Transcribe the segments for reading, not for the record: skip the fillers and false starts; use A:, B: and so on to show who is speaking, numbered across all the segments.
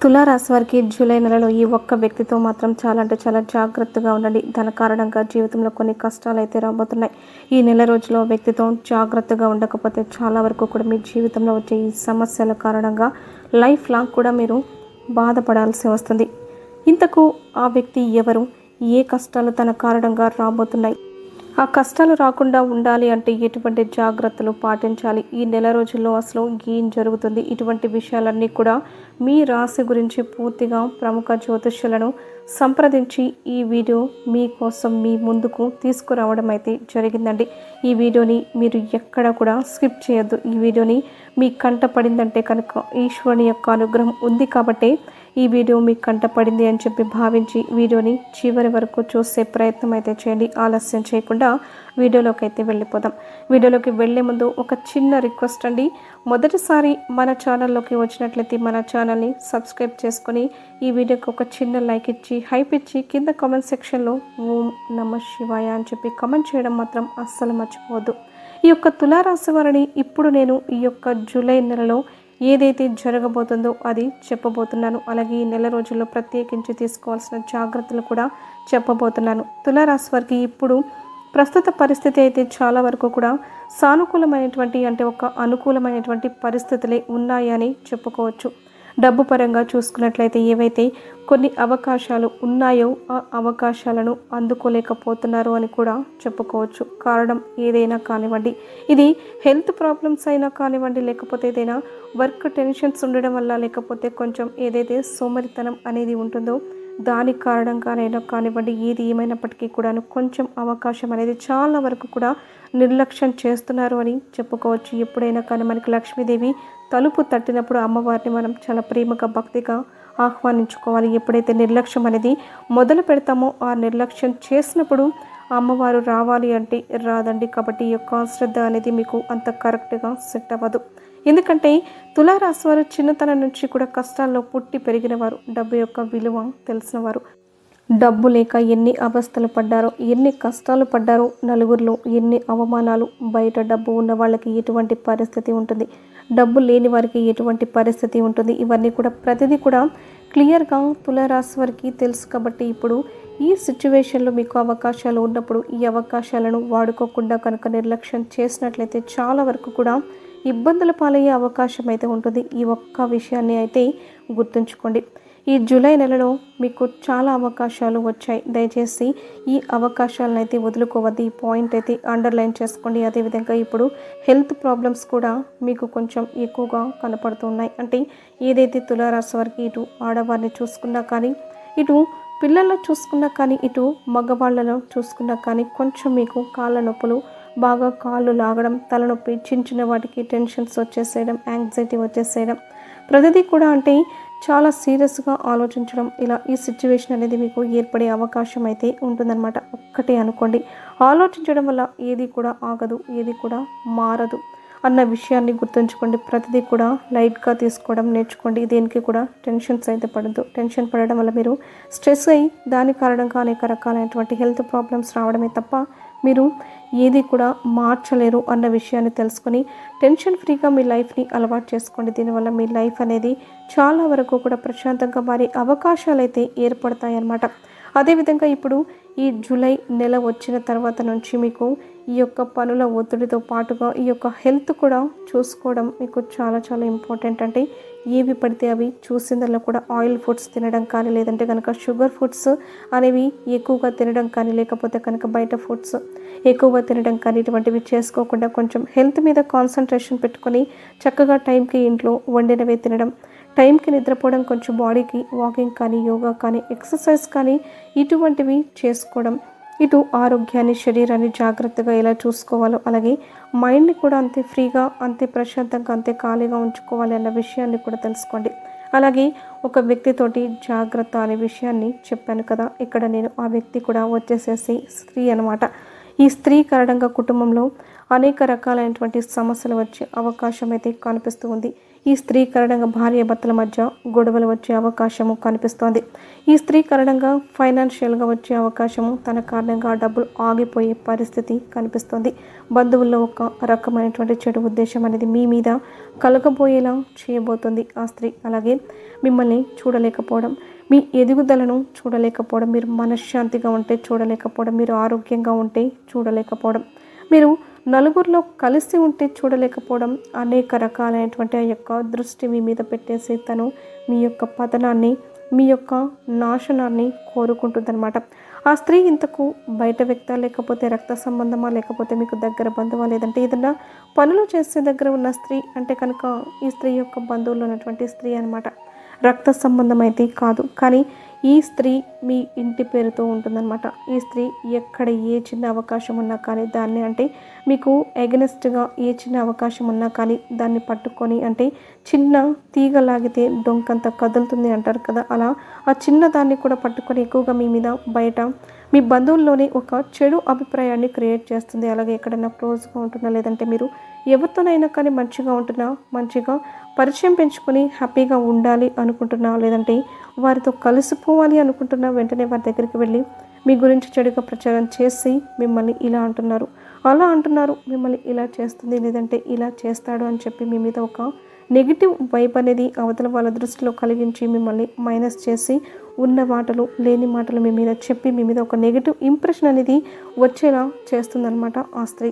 A: తులా రాశి వారికి జూలై నెలలో ఈ ఒక్క వ్యక్తితో మాత్రం చాలా అంటే చాలా జాగ్రత్తగా ఉండండి. దాని కారణంగా జీవితంలో కొన్ని కష్టాలు అయితే రాబోతున్నాయి. ఈ నెల రోజుల్లో వ్యక్తితో జాగ్రత్తగా ఉండకపోతే చాలా వరకు కూడా మీ జీవితంలో వచ్చే ఈ సమస్యల కారణంగా లైఫ్ లాంగ్ కూడా మీరు బాధపడాల్సి వస్తుంది. ఇంతకు ఆ వ్యక్తి ఎవరు? ఏ కష్టాలు తన కారణంగా రాబోతున్నాయి? ఆ కష్టాలు రాకుండా ఉండాలి అంటే ఎటువంటి జాగ్రత్తలు పాటించాలి? ఈ నెల రోజుల్లో అసలు ఏం జరుగుతుంది? ఇటువంటి విషయాలన్నీ కూడా మీ రాశి గురించి పూర్తిగా ప్రముఖ జ్యోతిష్యులను సంప్రదించి ఈ వీడియో మీకోసం మీ ముందుకు తీసుకురావడం అయితే జరిగిందండి. ఈ వీడియోని మీరు ఎక్కడ కూడా స్కిప్ చేయొద్దు. ఈ వీడియోని మీ కంట పడిందంటే కనుక ఈశ్వరుని యొక్క అనుగ్రహం ఉంది కాబట్టి ఈ వీడియో మీ కంట పడింది అని చెప్పి భావించి వీడియోని చివరి వరకు చూసే ప్రయత్నం అయితే చేయండి. ఆలస్యం చేయకుండా వీడియోలోకి అయితే వెళ్ళిపోదాం. వీడియోలోకి వెళ్ళే ముందు ఒక చిన్న రిక్వెస్ట్ అండి. మొదటిసారి మన ఛానల్లోకి వచ్చినట్లయితే మన ఛానల్ని సబ్స్క్రైబ్ చేసుకొని ఈ వీడియోకి ఒక చిన్న లైక్ ఇచ్చి హైప్ ఇచ్చి కింద కామెంట్ సెక్షన్లో ఓం నమ శివాయ అని చెప్పి కామెంట్ చేయడం మాత్రం అస్సలు మర్చిపోవద్దు. ఈ యొక్క తులారాశి వారిని ఇప్పుడు నేను ఈ యొక్క జూలై నెలలో ఏదైతే జరగబోతుందో అది చెప్పబోతున్నాను. అలాగే ఈ నెల రోజుల్లో ప్రత్యేకించి తీసుకోవాల్సిన జాగ్రత్తలు కూడా చెప్పబోతున్నాను. తులారాశి వారికి ఇప్పుడు ప్రస్తుత పరిస్థితి అయితే చాలా వరకు కూడా సానుకూలమైనటువంటి అంటే ఒక అనుకూలమైనటువంటి పరిస్థితులే ఉన్నాయని చెప్పుకోవచ్చు. డబ్బు పరంగా చూసుకున్నట్లయితే ఏవైతే కొన్ని అవకాశాలు ఉన్నాయో ఆ అవకాశాలను అందుకోలేకపోతున్నారు అని కూడా చెప్పుకోవచ్చు. కారణం ఏదైనా కానివ్వండి, ఇది హెల్త్ ప్రాబ్లమ్స్ అయినా కానివ్వండి, లేకపోతే ఏదైనా వర్క్ టెన్షన్స్ ఉండడం వల్ల, లేకపోతే కొంచెం ఏదైతే సోమరితనం అనేది ఉంటుందో దాని కారణంగానైనా కానివ్వండి, ఏది ఏమైనప్పటికీ కూడా కొంచెం అవకాశం అనేది చాలా వరకు కూడా నిర్లక్ష్యం చేస్తున్నారు అని చెప్పుకోవచ్చు. ఎప్పుడైనా కానీ మనకి లక్ష్మీదేవి తలుపు తట్టినప్పుడు అమ్మవారిని మనం చాలా ప్రేమగా భక్తిగా ఆహ్వానించుకోవాలి. ఎప్పుడైతే నిర్లక్ష్యం అనేది మొదలు పెడతామో ఆ నిర్లక్ష్యం చేసినప్పుడు అమ్మవారు రావాలి అంటే రాదండి. కాబట్టి ఈ యొక్క శ్రద్ధ అనేది మీకు అంత కరెక్ట్గా సెట్ అవ్వదు. ఎందుకంటే తులారాశి వారు చిన్నతనం నుంచి కూడా కష్టాల్లో పుట్టి పెరిగిన వారు, డబ్బు యొక్క విలువ తెలిసిన వారు. డబ్బు లేక ఎన్ని అవస్థలు పడ్డారో, ఎన్ని కష్టాలు పడ్డారో, నలుగురిలో ఎన్ని అవమానాలు, బయట డబ్బు ఉన్న వాళ్ళకి ఎటువంటి పరిస్థితి ఉంటుంది, డబ్బు లేని వారికి ఎటువంటి పరిస్థితి ఉంటుంది, ఇవన్నీ కూడా ప్రతిదీ కూడా క్లియర్గా తులారాశి వారికి తెలుసు. కాబట్టి ఇప్పుడు ఈ సిచ్యువేషన్లో మీకు అవకాశాలు ఉన్నప్పుడు ఈ అవకాశాలను వాడుకోకుండా కనుక నిర్లక్ష్యం చేసినట్లయితే చాలా వరకు కూడా ఇబ్బందుల పాలయ్యే అవకాశం అయితే ఉంటుంది. ఈ ఒక్క విషయాన్ని అయితే గుర్తుంచుకోండి. ఈ జూలై నెలలో మీకు చాలా అవకాశాలు వచ్చాయి. దయచేసి ఈ అవకాశాలను అయితే వదులుకోవద్దు. ఈ పాయింట్ అయితే అండర్లైన్ చేసుకోండి. అదేవిధంగా ఇప్పుడు హెల్త్ ప్రాబ్లమ్స్ కూడా మీకు కొంచెం ఎక్కువగా కనపడుతున్నాయి. అంటే ఏదైతే తులారాశి వారికి ఇటు ఆడవారిని చూసుకున్నా కానీ, ఇటు పిల్లల్లో చూసుకున్నా కానీ, ఇటు మగవాళ్ళలో చూసుకున్నా కానీ కొంచెం మీకు కాళ్ళ నొప్పులు, బాగా కాళ్ళు లాగడం, తలనొప్పి, చిన్న వాటికి టెన్షన్స్ వచ్చేసేయడం, యాంగ్జైటీ వచ్చేసేయడం, ప్రతిదీ కూడా అంటే చాలా సీరియస్గా ఆలోచించడం, ఇలా ఈ సిచ్యువేషన్ అనేది మీకు ఏర్పడే అవకాశం అయితే ఉంటుందన్నమాట. ఒక్కటే అనుకోండి, ఆలోచించడం వల్ల ఏది కూడా ఆగదు, ఏది కూడా మారదు అన్న విషయాన్ని గుర్తుంచుకోండి. ప్రతిదీ కూడా లైట్గా తీసుకోవడం నేర్చుకోండి. దేనికి కూడా టెన్షన్స్ అయితే పడద్దు. టెన్షన్ పడడం వల్ల మీరు స్ట్రెస్ అయ్యి దాని కారణంగా అనేక రకాలైనటువంటి హెల్త్ ప్రాబ్లమ్స్ రావడమే తప్ప మీరు ఏది కూడా మార్చలేరు అన్న విషయాన్ని తెలుసుకొని టెన్షన్ ఫ్రీగా మీ లైఫ్ని అలవాటు చేసుకోండి. దీనివల్ల మీ లైఫ్ అనేది చాలా వరకు కూడా ప్రశాంతంగా మారే అవకాశాలు అయితే ఏర్పడతాయి అన్నమాట. అదేవిధంగా ఇప్పుడు ఈ జూలై నెల వచ్చిన తర్వాత నుంచి మీకు ఈ యొక్క పనుల ఒత్తిడితో పాటుగా ఈ యొక్క హెల్త్ కూడా చూసుకోవడం మీకు చాలా చాలా ఇంపార్టెంట్. అంటే ఏవి పడితే అవి చూసిందల్లో కూడా ఆయిల్ ఫుడ్స్ తినడం కానీ, లేదంటే కనుక షుగర్ ఫుడ్స్ అనేవి ఎక్కువగా తినడం కానీ, లేకపోతే కనుక బయట ఫుడ్స్ ఎక్కువగా తినడం కానీ, ఇటువంటివి చేసుకోకుండా కొంచెం హెల్త్ మీద కాన్సన్ట్రేషన్ పెట్టుకొని చక్కగా టైంకి ఇంట్లో వండినవే తినడం, టైంకి నిద్రపోవడం, కొంచెం బాడీకి వాకింగ్ కానీ, యోగా కానీ, ఎక్సర్సైజ్ కానీ ఇటువంటివి చేసుకోవడం, ఇటు ఆరోగ్యాన్ని, శరీరాన్ని జాగ్రత్తగా ఎలా చూసుకోవాలో, అలాగే మైండ్ని కూడా అంతే ఫ్రీగా, అంతే ప్రశాంతంగా, అంతే ఖాళీగా ఉంచుకోవాలి అన్న విషయాన్ని కూడా తెలుసుకోండి. అలాగే ఒక వ్యక్తితోటి జాగ్రత్త అనే విషయాన్ని చెప్పాను కదా, ఇక్కడ నేను ఆ వ్యక్తి కూడా వచ్చేసేసి స్త్రీ అనమాట. ఈ స్త్రీ కారణంగా కుటుంబంలో అనేక రకాలైనటువంటి సమస్యలు వచ్చే అవకాశం అయితే కనిపిస్తూ ఉంది. ఈ స్త్రీ కారణంగా భార్యాభర్తల మధ్య గొడవలు వచ్చే అవకాశము కనిపిస్తోంది. ఈ స్త్రీ కారణంగా ఫైనాన్షియల్గా వచ్చే అవకాశము, తన కారణంగా డబ్బులు ఆగిపోయే పరిస్థితి కనిపిస్తోంది. బంధువుల్లో ఒక రకమైనటువంటి చెడు ఉద్దేశం అనేది మీ మీద కలగబోయేలా చేయబోతుంది ఆ స్త్రీ. అలాగే మిమ్మల్ని చూడలేకపోవడం, మీ ఎదుగుదలను చూడలేకపోవడం, మీరు మనశ్శాంతిగా ఉంటే చూడలేకపోవడం, మీరు ఆరోగ్యంగా ఉంటే చూడలేకపోవడం, మీరు నలుగురిలో కలిసి ఉంటే చూడలేకపోవడం, అనేక రకాలైనటువంటి ఆ యొక్క దృష్టి మీ మీద పెట్టేసి తను మీ యొక్క పతనాన్ని, మీ యొక్క నాశనాన్ని కోరుకుంటుందన్నమాట. ఆ స్త్రీ ఇంతకు బయట వ్యక్త, లేకపోతే రక్త సంబంధమా, లేకపోతే మీకు దగ్గర బంధువా, లేదంటే ఏదన్నా పనులు చేసే దగ్గర ఉన్న స్త్రీ అంటే కనుక ఈ స్త్రీ యొక్క బంధువులు ఉన్నటువంటి స్త్రీ అనమాట. రక్త సంబంధం అయితే కాదు, కానీ ఈ స్త్రీ మీ ఇంటి పేరుతో ఉంటుందన్నమాట. ఈ స్త్రీ ఎక్కడ ఏ చిన్న అవకాశం ఉన్నా కానీ దాన్ని అంటే మీకు ఎగనెస్ట్గా ఏ చిన్న అవకాశం ఉన్నా కానీ దాన్ని పట్టుకొని అంటే చిన్న తీగ లాగితే డొంకంత కదులుతుంది అంటారు కదా, అలా ఆ చిన్న దాన్ని కూడా పట్టుకొని ఎక్కువగా మీ మీద బయట మీ బంధువుల్లోనే ఒక చెడు అభిప్రాయాన్ని క్రియేట్ చేస్తుంది. అలాగే ఎక్కడైనా క్లోజ్గా ఉంటున్నా, లేదంటే మీరు ఎవరితోనైనా కానీ మంచిగా ఉంటున్నా, మంచిగా పరిచయం పెంచుకొని హ్యాపీగా ఉండాలి అనుకుంటున్నా, లేదంటే వారితో కలిసిపోవాలి అనుకుంటున్నా, వెంటనే వారి దగ్గరికి వెళ్ళి మీ గురించి చెడుగా ప్రచారం చేసి మిమ్మల్ని ఇలా అంటున్నారు, అలా అంటున్నారు, మిమ్మల్ని ఇలా చేస్తుంది, లేదంటే ఇలా చేస్తాడు అని చెప్పి మీ మీద ఒక నెగిటివ్ వైబ్ అనేది అవతల వాళ్ళ దృష్టిలో కలిగించి మిమ్మల్ని మైనస్ చేసి ఉన్న మాటలు లేని మాటలు మీ మీద చెప్పి మీ మీద ఒక నెగిటివ్ ఇంప్రెషన్ అనేది వచ్చేలా చేస్తుందన్నమాట ఆ స్త్రీ.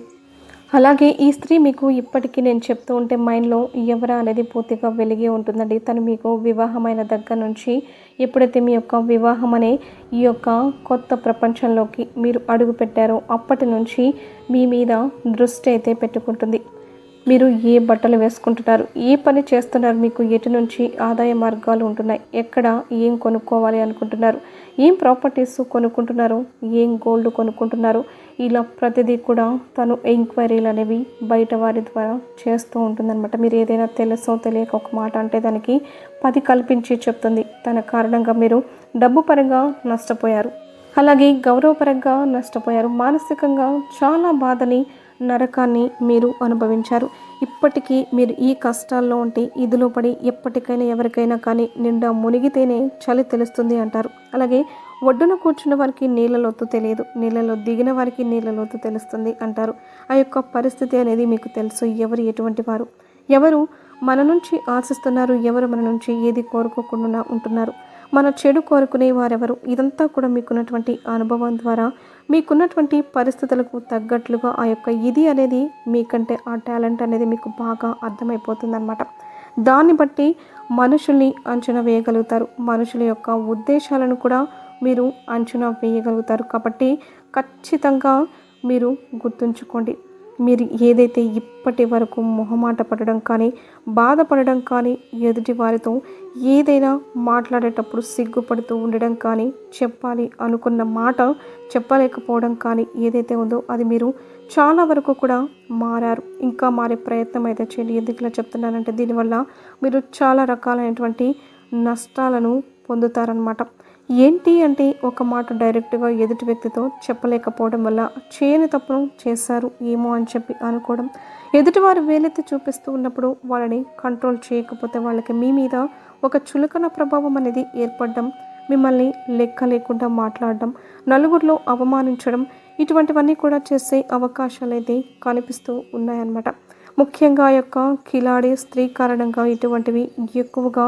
A: అలాగే ఈ స్త్రీ మీకు ఇప్పటికీ నేను చెప్తూ ఉంటే మైండ్లో ఎవరా అనేది పూర్తిగా వెలిగే ఉంటుందండి. తను మీకు వివాహమైన దగ్గర నుంచి ఎప్పుడైతే మీ యొక్క వివాహం అనే ఈ యొక్క కొత్త ప్రపంచంలోకి మీరు అడుగు పెట్టారో అప్పటి నుంచి మీ మీద దృష్టి అయితే పెట్టుకుంటుంది. మీరు ఏ బట్టలు వేసుకుంటున్నారు, ఏ పని చేస్తున్నారు, మీకు ఎటు నుంచి ఆదాయ మార్గాలు ఉంటున్నాయి, ఎక్కడ ఏం కొనుక్కోవాలి అనుకుంటున్నారు, ఏం ప్రాపర్టీస్ కొనుక్కుంటున్నారు, ఏం గోల్డ్ కొనుక్కుంటున్నారు, ఇలా ప్రతిదీ కూడా తను ఎంక్వైరీలు అనేవి బయట వారి ద్వారా చేస్తూ ఉంటుందన్నమాట. మీరు ఏదైనా తెలుసో తెలియక ఒక మాట అంటే దానికి 10 కల్పించి చెప్తుంది. తన కారణంగా మీరు డబ్బు పరంగా నష్టపోయారు, అలాగే గౌరవపరంగా నష్టపోయారు, మానసికంగా చాలా బాధని, నరకాన్ని మీరు అనుభవించారు. ఇప్పటికీ మీరు ఈ కష్టాల్లో ఉంటే ఇదిలో పడి ఎప్పటికైనా ఎవరికైనా కానీ నిండా మునిగితేనే చలి తెలుస్తుంది అంటారు. అలాగే ఒడ్డున కూర్చున్న వారికి నీళ్ళ లోతు తెలియదు, నీళ్ళలో దిగిన వారికి నీళ్ళ లోతు తెలుస్తుంది అంటారు. ఆ యొక్క పరిస్థితి అనేది మీకు తెలుసు. ఎవరు ఎటువంటి వారు, ఎవరు మన నుంచి ఆశిస్తున్నారు, ఎవరు మన నుంచి ఏది కోరుకోకుండా ఉంటున్నారు, మన చెడు కోరుకునే వారెవరు, ఇదంతా కూడా మీకున్నటువంటి అనుభవం ద్వారా మీకున్నటువంటి పరిస్థితులకు తగ్గట్లుగా ఆ యొక్క ఇది అనేది మీకంటే ఆ టాలెంట్ అనేది మీకు బాగా అర్థమైపోతుంది అన్నమాట. దాన్ని బట్టి మనుషుల్ని అంచనా వేయగలుగుతారు, మనుషుల యొక్క ఉద్దేశాలను కూడా మీరు అంచనా వేయగలుగుతారు. కాబట్టి ఖచ్చితంగా మీరు గుర్తుంచుకోండి, మీరు ఏదైతే ఇప్పటి వరకు మొహమాట పడడం కానీ, బాధపడడం కానీ, ఎదుటి వారితో ఏదైనా మాట్లాడేటప్పుడు సిగ్గుపడుతూ ఉండడం కానీ, చెప్పాలి అనుకున్న మాట చెప్పలేకపోవడం కానీ ఏదైతే ఉందో అది మీరు చాలా వరకు కూడా మారారు. ఇంకా మారే ప్రయత్నం అయితే చేయండి. ఎందుకు ఇలా చెప్తున్నానంటే దీనివల్ల మీరు చాలా రకాలైనటువంటి నష్టాలను పొందుతారనమాట. ఏంటి అంటే ఒక మాట డైరెక్ట్గా ఎదుటి వ్యక్తితో చెప్పలేకపోవడం వల్ల చేయని తప్పును చేశారు ఏమో అని చెప్పి అనుకోవడం, ఎదుటివారు వేలెత్తి చూపిస్తూ ఉన్నప్పుడు వాళ్ళని కంట్రోల్ చేయకపోతే వాళ్ళకి మీ మీద ఒక చులకన ప్రభావం అనేది ఏర్పడడం, మిమ్మల్ని లెక్క లేకుండా మాట్లాడడం, నలుగురిలో అవమానించడం, ఇటువంటివన్నీ కూడా చేసే అవకాశాలు అయితే కనిపిస్తూ ఉన్నాయన్నమాట. ముఖ్యంగా ఆ యొక్క కిలాడి స్త్రీ కారణంగా ఇటువంటివి ఎక్కువగా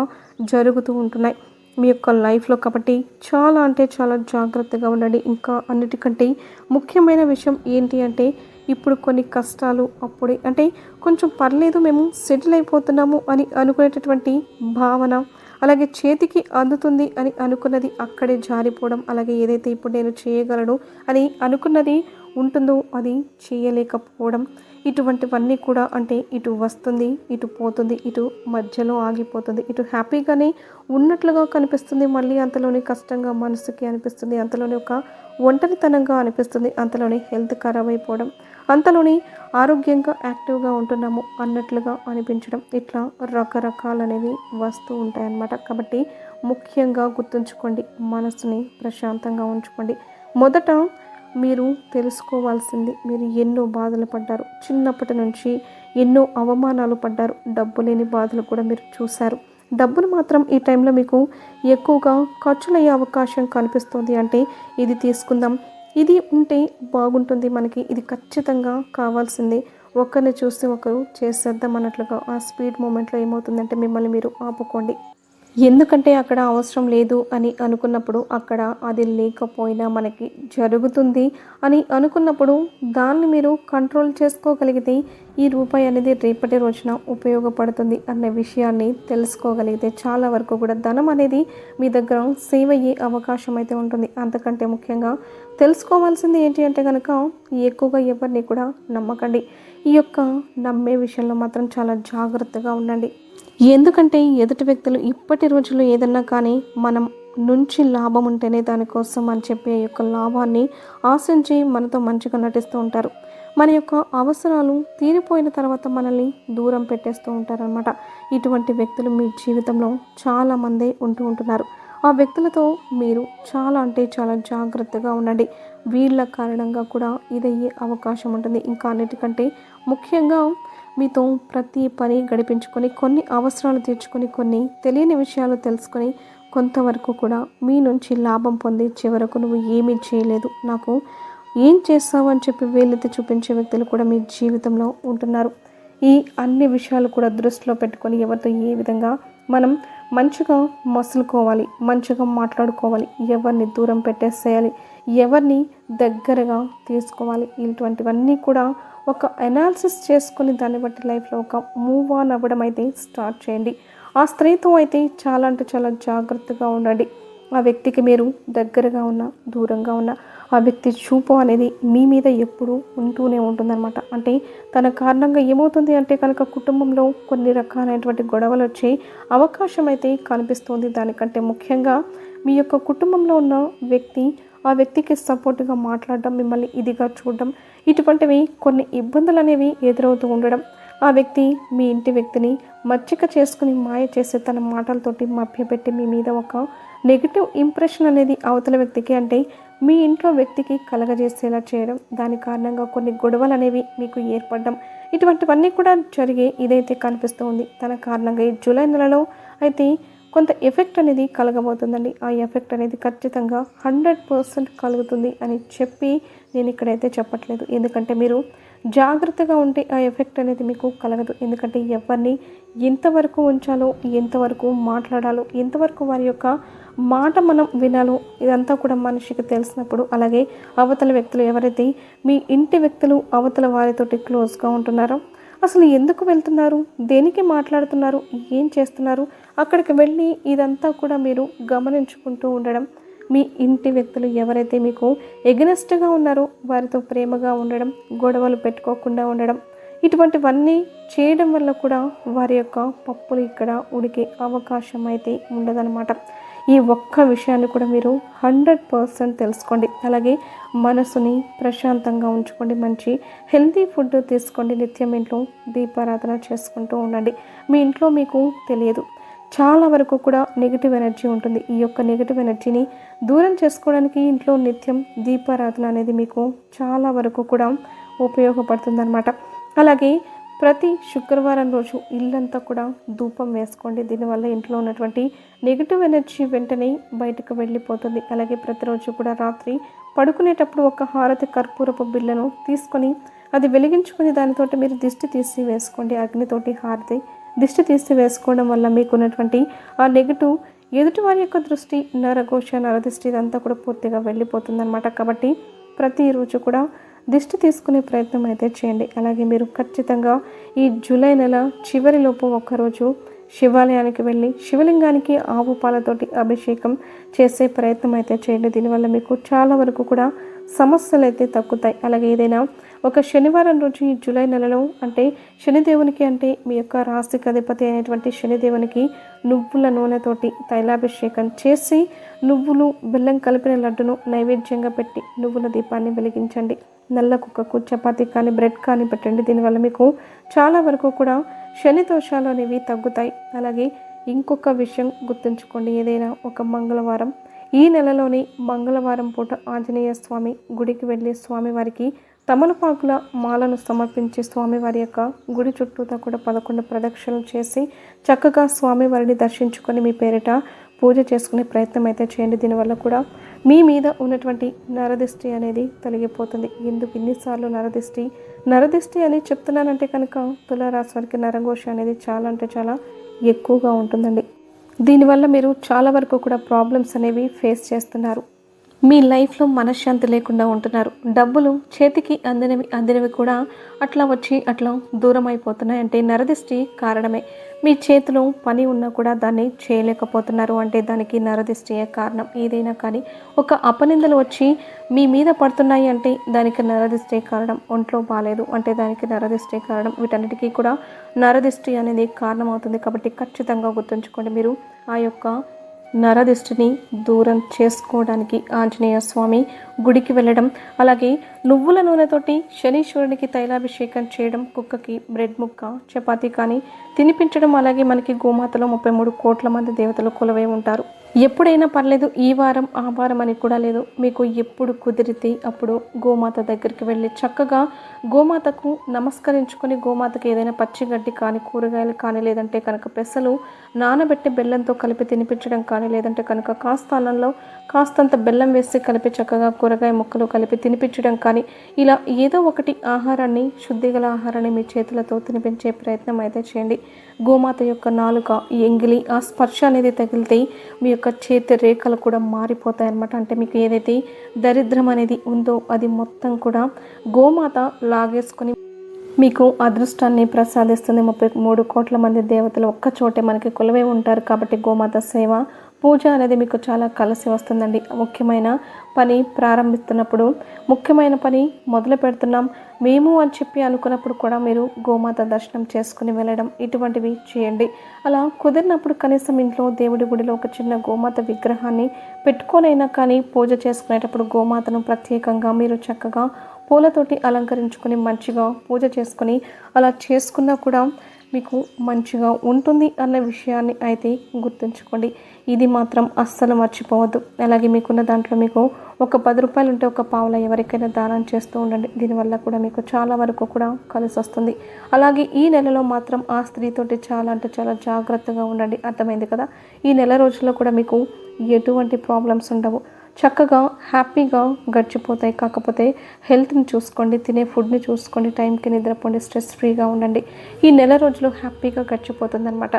A: జరుగుతూ ఉంటున్నాయి మీ యొక్క లైఫ్లో. కాబట్టి చాలా అంటే చాలా జాగ్రత్తగా ఉండండి. ఇంకా అన్నిటికంటే ముఖ్యమైన విషయం ఏంటి అంటే ఇప్పుడు కొన్ని కష్టాలు అప్పుడే అంటే కొంచెం పర్లేదు మేము సెటిల్ అయిపోతున్నాము అని అనుకునేటటువంటి భావన, అలాగే చేతికి అందుతుంది అని అనుకున్నది అక్కడే జారిపోవడం, అలాగే ఏదైతే ఇప్పుడు నేను చేయగలను అని అనుకున్నది ఉంటుందో అది చేయలేకపోవడం, ఇటువంటివన్నీ కూడా అంటే ఇటు వస్తుంది, ఇటు పోతుంది, ఇటు మధ్యలో ఆగిపోతుంది, ఇటు హ్యాపీగానే ఉన్నట్లుగా కనిపిస్తుంది, మళ్ళీ అంతలోనే కష్టంగా మనసుకి అనిపిస్తుంది, అంతలోనే ఒక ఒంటరితనంగా అనిపిస్తుంది, అంతలోనే హెల్త్ ఖరాబ్ అయిపోవడం, అంతలోనే ఆరోగ్యంగా యాక్టివ్గా ఉంటున్నాము అన్నట్లుగా అనిపించడం, ఇట్లా రకరకాలనేవి వస్తూ ఉంటాయన్నమాట. కాబట్టి ముఖ్యంగా గుర్తుంచుకోండి, మనసుని ప్రశాంతంగా ఉంచుకోండి. మొదట మీరు తెలుసుకోవాల్సింది, మీరు ఎన్నో బాధలు పడ్డారు చిన్నప్పటి నుంచి, ఎన్నో అవమానాలు పడ్డారు. డబ్బు లేని బాధలు కూడా మీరు చూశారు. డబ్బులు మాత్రం ఈ టైంలో మీకు ఎక్కువగా ఖర్చులయ్యే అవకాశం కనిపిస్తుంది. అంటే ఇది తీసుకుందాం, ఇది ఉంటే బాగుంటుంది, మనకి ఇది ఖచ్చితంగా కావాల్సిందే, ఒకరిని చూసి ఒకరు చేసేద్దాం అన్నట్లుగా ఆ స్పీడ్ మూమెంట్లో ఏమవుతుందంటే మిమ్మల్ని మీరు ఆపుకోండి. ఎందుకంటే అక్కడ అవసరం లేదు అని అనుకున్నప్పుడు అక్కడ అది లేకపోయినా మనకి జరుగుతుంది అని అనుకున్నప్పుడు దాన్ని మీరు కంట్రోల్ చేసుకోగలిగితే ఈ రూపాయి అనేది రేపటి రోజున ఉపయోగపడుతుంది అనే విషయాన్ని తెలుసుకోగలిగితే చాలా వరకు కూడా ధనం అనేది మీ దగ్గర సేవ్ అయ్యే అవకాశం అయితే ఉంటుంది. అంతకంటే ముఖ్యంగా తెలుసుకోవాల్సింది ఏంటి అంటే కనుక ఎక్కువగా ఎవరిని కూడా నమ్మకండి. ఈ యొక్క నమ్మే విషయంలో మాత్రం చాలా జాగ్రత్తగా ఉండండి. ఎందుకంటే ఎదుటి వ్యక్తులు ఇప్పటి రోజుల్లో ఏదన్నా కానీ మనం నుంచి లాభం ఉంటేనే దానికోసం అని చెప్పి ఆ యొక్క లాభాన్ని ఆశించి మనతో మంచిగా నటిస్తూ ఉంటారు. మన యొక్క అవసరాలు తీరిపోయిన తర్వాత మనల్ని దూరం పెట్టేస్తూ ఉంటారనమాట. ఇటువంటి వ్యక్తులు మీ జీవితంలో చాలామంది ఉంటున్నారు. ఆ వ్యక్తులతో మీరు చాలా అంటే చాలా జాగ్రత్తగా ఉండండి. వీళ్ళ కారణంగా కూడా ఇదయ్యే అవకాశం ఉంటుంది. ఇంకా అన్నిటికంటే ముఖ్యంగా మీతో ప్రతి పని గడిపించుకొని కొన్ని అవసరాలు తీర్చుకొని కొన్ని తెలియని విషయాలు తెలుసుకొని కొంతవరకు కూడా మీ నుంచి లాభం పొంది చివరకు నువ్వు ఏమీ చేయలేదు, నాకు ఏం చేస్తావు అని చెప్పి వేలెత్తి చూపించే వ్యక్తులు కూడా మీ జీవితంలో ఉంటున్నారు. ఈ అన్ని విషయాలు కూడా దృష్టిలో పెట్టుకొని ఎవరితో ఏ విధంగా మనం మంచిగా మసులుకోవాలి, మంచిగా మాట్లాడుకోవాలి, ఎవరిని దూరం పెట్టేసేయాలి, ఎవరిని దగ్గరగా తీసుకోవాలి, ఇటువంటివన్నీ కూడా ఒక అనాలిసిస్ చేసుకుని దాన్ని బట్టి లైఫ్లో ఒక మూవ్ ఆన్ అవ్వడం అయితే స్టార్ట్ చేయండి. ఆ స్త్రీతో అయితే చాలా అంటే చాలా జాగ్రత్తగా ఉండండి. ఆ వ్యక్తికి మీరు దగ్గరగా ఉన్నా దూరంగా ఉన్నా ఆ వ్యక్తి చూపు అనేది మీ మీద ఎప్పుడూ ఉంటూనే ఉంటుందన్నమాట. అంటే తన కారణంగా ఏమవుతుంది అంటే కనుక కుటుంబంలో కొన్ని రకాలైనటువంటి గొడవలు వచ్చే అవకాశం అయితే కనిపిస్తుంది. దానికంటే ముఖ్యంగా మీ యొక్క కుటుంబంలో ఉన్న వ్యక్తి ఆ వ్యక్తికి సపోర్ట్గా మాట్లాడడం, మిమ్మల్ని ఇదిగా చూడడం, ఇటువంటివి కొన్ని ఇబ్బందులు అనేవి ఎదురవుతూ ఉండడం, ఆ వ్యక్తి మీ ఇంటి వ్యక్తిని మచ్చిక చేసుకుని మాయ చేసి తన మాటలతోటి మభ్యపెట్టి మీ మీద ఒక నెగిటివ్ ఇంప్రెషన్ అనేది అవతల వ్యక్తికి అంటే మీ ఇంట్లో వ్యక్తికి కలగజేసేలా చేయడం, దాని కారణంగా కొన్ని గొడవలు అనేవి మీకు ఏర్పడడం, ఇటువంటివన్నీ కూడా జరిగే ఇదైతే కనిపిస్తూ ఉంది. తన కారణంగా ఈ జూలై నెలలో అయితే కొంత ఎఫెక్ట్ అనేది కలగబోతుందండి. ఆ ఎఫెక్ట్ అనేది ఖచ్చితంగా 100% కలుగుతుంది అని చెప్పి నేను ఇక్కడైతే చెప్పట్లేదు. ఎందుకంటే మీరు జాగ్రత్తగా ఉంటే ఆ ఎఫెక్ట్ అనేది మీకు కలగదు. ఎందుకంటే ఎవరిని ఎంతవరకు ఉంచాలో, ఎంతవరకు మాట్లాడాలో, ఎంతవరకు వారి యొక్క మాట మనం వినాలో ఇదంతా కూడా మనిషికి తెలిసినప్పుడు, అలాగే అవతల వ్యక్తులు ఎవరైతే మీ ఇంటి వ్యక్తులు అవతల వారితోటి క్లోజ్గా ఉంటున్నారో అసలు ఎందుకు వెళ్తున్నారు, దేనికి మాట్లాడుతున్నారు, ఏం చేస్తున్నారు, అక్కడికి వెళ్ళి ఇదంతా కూడా మీరు గమనించుకుంటూ ఉండడం, మీ ఇంటి వ్యక్తులు ఎవరైతే మీకు ఎగనెస్ట్గా ఉన్నారో వారితో ప్రేమగా ఉండడం, గొడవలు పెట్టుకోకుండా ఉండడం, ఇటువంటివన్నీ చేయడం వల్ల కూడా వారి యొక్క పప్పులు ఇక్కడ ఉడికే అవకాశం అయితే ఉండదన్నమాట. ఈ ఒక్క విషయాన్ని కూడా మీరు 100% తెలుసుకోండి. అలాగే మనసుని ప్రశాంతంగా ఉంచుకోండి, మంచి హెల్తీ ఫుడ్ తీసుకోండి, నిత్యం ఇంట్లో దీపారాధన చేసుకుంటూ ఉండండి. మీ ఇంట్లో మీకు తెలియదు చాలా వరకు కూడా నెగిటివ్ ఎనర్జీ ఉంటుంది. ఈ యొక్క నెగిటివ్ ఎనర్జీని దూరం చేసుకోవడానికి ఇంట్లో నిత్యం దీపారాధన అనేది మీకు చాలా వరకు కూడా ఉపయోగపడుతుందన్నమాట. అలాగే ప్రతి శుక్రవారం రోజు ఇల్లంతా కూడా ధూపం వేసుకోండి. దీనివల్ల ఇంట్లో ఉన్నటువంటి నెగిటివ్ ఎనర్జీ వెంటనే బయటకు వెళ్ళిపోతుంది. అలాగే ప్రతిరోజు కూడా రాత్రి పడుకునేటప్పుడు ఒక హారతి కర్పూరపు బిళ్ళను తీసుకొని అది వెలిగించుకొని దానితోటి మీరు దిష్టి తీసి వేసుకోండి. అగ్నితోటి హారతి దిష్టి తీసి వేసుకోవడం వల్ల మీకున్నటువంటి ఆ నెగిటివ్ ఎదుటి వారి యొక్క దృష్టి, నరఘోష, నరదృష్టి ఇదంతా కూడా పూర్తిగా వెళ్ళిపోతుందన్నమాట. కాబట్టి ప్రతిరోజు కూడా దిష్టి తీసుకునే ప్రయత్నం అయితే చేయండి. అలాగే మీరు ఖచ్చితంగా ఈ జూలై నెల చివరిలోపు ఒక్కరోజు శివాలయానికి వెళ్ళి శివలింగానికి ఆవు పాలతోటి అభిషేకం చేసే ప్రయత్నం అయితే చేయండి. దీనివల్ల మీకు చాలా వరకు కూడా సమస్యలు అయితే తగ్గుతాయి. అలాగే ఏదైనా ఒక శనివారం రోజు ఈ జూలై నెలలో అంటే శనిదేవునికి అంటే మీ యొక్క రాశికి అధిపతి అయినటువంటి శనిదేవునికి నువ్వుల నూనెతోటి తైలాభిషేకం చేసి నువ్వులు బెల్లం కలిపిన లడ్డును నైవేద్యంగా పెట్టి నువ్వుల దీపాన్ని వెలిగించండి. నల్ల కుక్కకు చపాతీ కానీ బ్రెడ్ కానీ పెట్టండి. దీనివల్ల మీకు చాలా వరకు కూడా శని దోషాలు అనేవి తగ్గుతాయి. అలాగే ఇంకొక విషయం గుర్తుంచుకోండి, ఏదైనా ఒక మంగళవారం ఈ నెలలోని మంగళవారం పూట ఆంజనేయ స్వామి గుడికి వెళ్ళి స్వామివారికి తమలపాకుల మాలను సమర్పించి స్వామివారి యొక్క గుడి చుట్టూతా కూడా 11 ప్రదక్షిణలు చేసి చక్కగా స్వామివారిని దర్శించుకొని మీ పేరిట పూజ చేసుకునే ప్రయత్నం అయితే చేయండి. దీనివల్ల కూడా మీ మీద ఉన్నటువంటి నరదిష్టి అనేది తొలగిపోతుంది. ఎందుకు ఇన్నిసార్లు నరదిష్టి అని చెప్తున్నానంటే కనుక తులారాశి వారికి నరఘోష అనేది చాలా అంటే చాలా ఎక్కువగా ఉంటుందండి. దీనివల్ల మీరు చాలా వరకు కూడా ప్రాబ్లమ్స్ అనేవి ఫేస్ చేస్తున్నారు. మీ లైఫ్లో మనశ్శాంతి లేకుండా ఉంటున్నారు. డబ్బులు చేతికి అందినవి కూడా అట్లా వచ్చి అట్లా దూరం అయిపోతున్నాయి. అంటే నరదిష్టి కారణమే. మీ చేతిలో పని ఉన్నా కూడా దాన్ని చేయలేకపోతున్నారు అంటే దానికి నరదిష్టియే కారణం. ఏదైనా కానీ ఒక అపనిందలు వచ్చి మీ మీద పడుతున్నాయి అంటే దానికి నరదిష్టి కారణం. ఒంట్లో బాగాలేదు అంటే దానికి నరదిష్టి కారణం. వీటన్నిటికీ కూడా నరదిష్టి అనేది కారణం అవుతుంది. కాబట్టి ఖచ్చితంగా గుర్తుంచుకోండి. మీరు ఆ యొక్క నరదిష్టిని దూరం చేసుకోవడానికి ఆంజనేయ స్వామి గుడికి వెళ్ళడం, అలాగే నువ్వుల నూనెతోటి శనీశ్వరునికి తైలాభిషేకం చేయడం, కుక్కకి బ్రెడ్ ముక్క చపాతీ కానీ తినిపించడం, అలాగే మనకి గోమాతలో 33 కోట్ల మంది దేవతలు కొలువై ఉంటారు. ఎప్పుడైనా పర్లేదు, ఈ వారం ఆ వారం అని కూడా లేదు. మీకు ఎప్పుడు కుదిరితే అప్పుడు గోమాత దగ్గరికి వెళ్ళి చక్కగా గోమాతకు నమస్కరించుకొని గోమాతకి ఏదైనా పచ్చిగడ్డి కానీ కూరగాయలు కానీ లేదంటే కనుక పెసలు నానబెట్టి బెల్లంతో కలిపి తినిపించడం కానీ లేదంటే కనుక కాస్త అన్నంలో కాస్తంత బెల్లం వేసి కలిపి చక్కగా కూరగాయ ముక్కలు కలిపి తినిపించడం కానీ ఇలా ఏదో ఒకటి ఆహారాన్ని శుద్ధిగల ఆహారాన్ని మీ చేతులతో తినిపించే ప్రయత్నం అయితే చేయండి. గోమాత యొక్క నాలుక ఎంగిలి ఆ స్పర్శ అనేది తగిలితే మీ యొక్క చేతి రేఖలు కూడా మారిపోతాయి అన్నమాట. అంటే మీకు ఏదైతే దరిద్రం అనేది ఉందో అది మొత్తం కూడా గోమాత లాగేసుకొని మీకు అదృష్టాన్ని ప్రసాదిస్తుంది. 33 కోట్ల మంది దేవతలు ఒక్క చోటే మనకి కొలువై ఉంటారు. కాబట్టి గోమాత సేవ పూజ అనేది మీకు చాలా కలిసి వస్తుందండి. ముఖ్యమైన పని ప్రారంభిస్తున్నప్పుడు, ముఖ్యమైన పని మొదలు పెడుతున్నాం మేము అని చెప్పి అనుకున్నప్పుడు కూడా మీరు గోమాత దర్శనం చేసుకుని వెళ్ళడం ఇటువంటివి చేయండి. అలా కుదిరినప్పుడు కనీసం ఇంట్లో దేవుడి గుడిలో ఒక చిన్న గోమాత విగ్రహాన్ని పెట్టుకొనైనా కానీ పూజ చేసుకునేటప్పుడు గోమాతను ప్రత్యేకంగా మీరు చక్కగా పూలతోటి అలంకరించుకొని మంచిగా పూజ చేసుకొని అలా చేసుకున్నా కూడా మీకు మంచిగా ఉంటుంది అన్న విషయాన్ని అయితే గుర్తుంచుకోండి. ఇది మాత్రం అస్సలు మర్చిపోవద్దు. అలాగే మీకున్న దాంట్లో మీకు ఒక 10 రూపాయలు ఉంటే ఒక పావుల ఎవరికైనా దానం చేస్తూ ఉండండి. దీనివల్ల కూడా మీకు చాలా వరకు కూడా కలిసి వస్తుంది. అలాగే ఈ నెలలో మాత్రం ఆ స్త్రీతోటి చాలా అంటే చాలా జాగ్రత్తగా ఉండండి. అర్థమైంది కదా? ఈ నెల రోజుల్లో కూడా మీకు ఎటువంటి ప్రాబ్లమ్స్ ఉండవు. చక్కగా హ్యాపీగా గడిచిపోతాయి. కాకపోతే హెల్త్ని చూసుకోండి, తినే ఫుడ్ని చూసుకోండి, టైంకి నిద్రపోండి, స్ట్రెస్ ఫ్రీగా ఉండండి. ఈ నెల రోజులు హ్యాపీగా గడిచిపోతుంది అనమాట.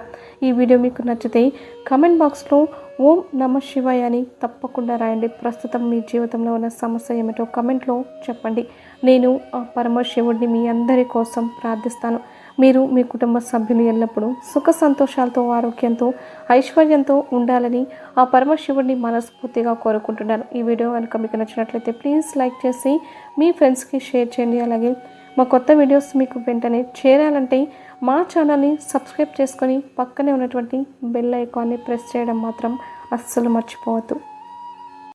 A: ఈ వీడియో మీకు నచ్చితే కమెంట్ బాక్స్లో ఓం నమ శివాయ అని తప్పకుండా రాయండి. ప్రస్తుతం మీ జీవితంలో ఉన్న సమస్య ఏమిటో కమెంట్లో చెప్పండి. నేను ఆ పరమశివుడిని మీ అందరి కోసం ప్రార్థిస్తాను. మీరు మీ కుటుంబ సభ్యులు ఎల్లప్పుడూ సుఖ సంతోషాలతో ఆరోగ్యంతో ఐశ్వర్యంతో ఉండాలని ఆ పరమశివుడిని మనస్ఫూర్తిగా కోరుకుంటున్నాను. ఈ వీడియో కనుక మీకు నచ్చినట్లయితే ప్లీజ్ లైక్ చేసి మీ ఫ్రెండ్స్కి షేర్ చేయండి. అలాగే మా కొత్త వీడియోస్ మీకు వెంటనే చేరాలంటే మా ఛానల్ని సబ్స్క్రైబ్ చేసుకొని పక్కనే ఉన్నటువంటి బెల్ ఐకాన్ని ప్రెస్ చేయడం మాత్రం అస్సలు మర్చిపోవద్దు.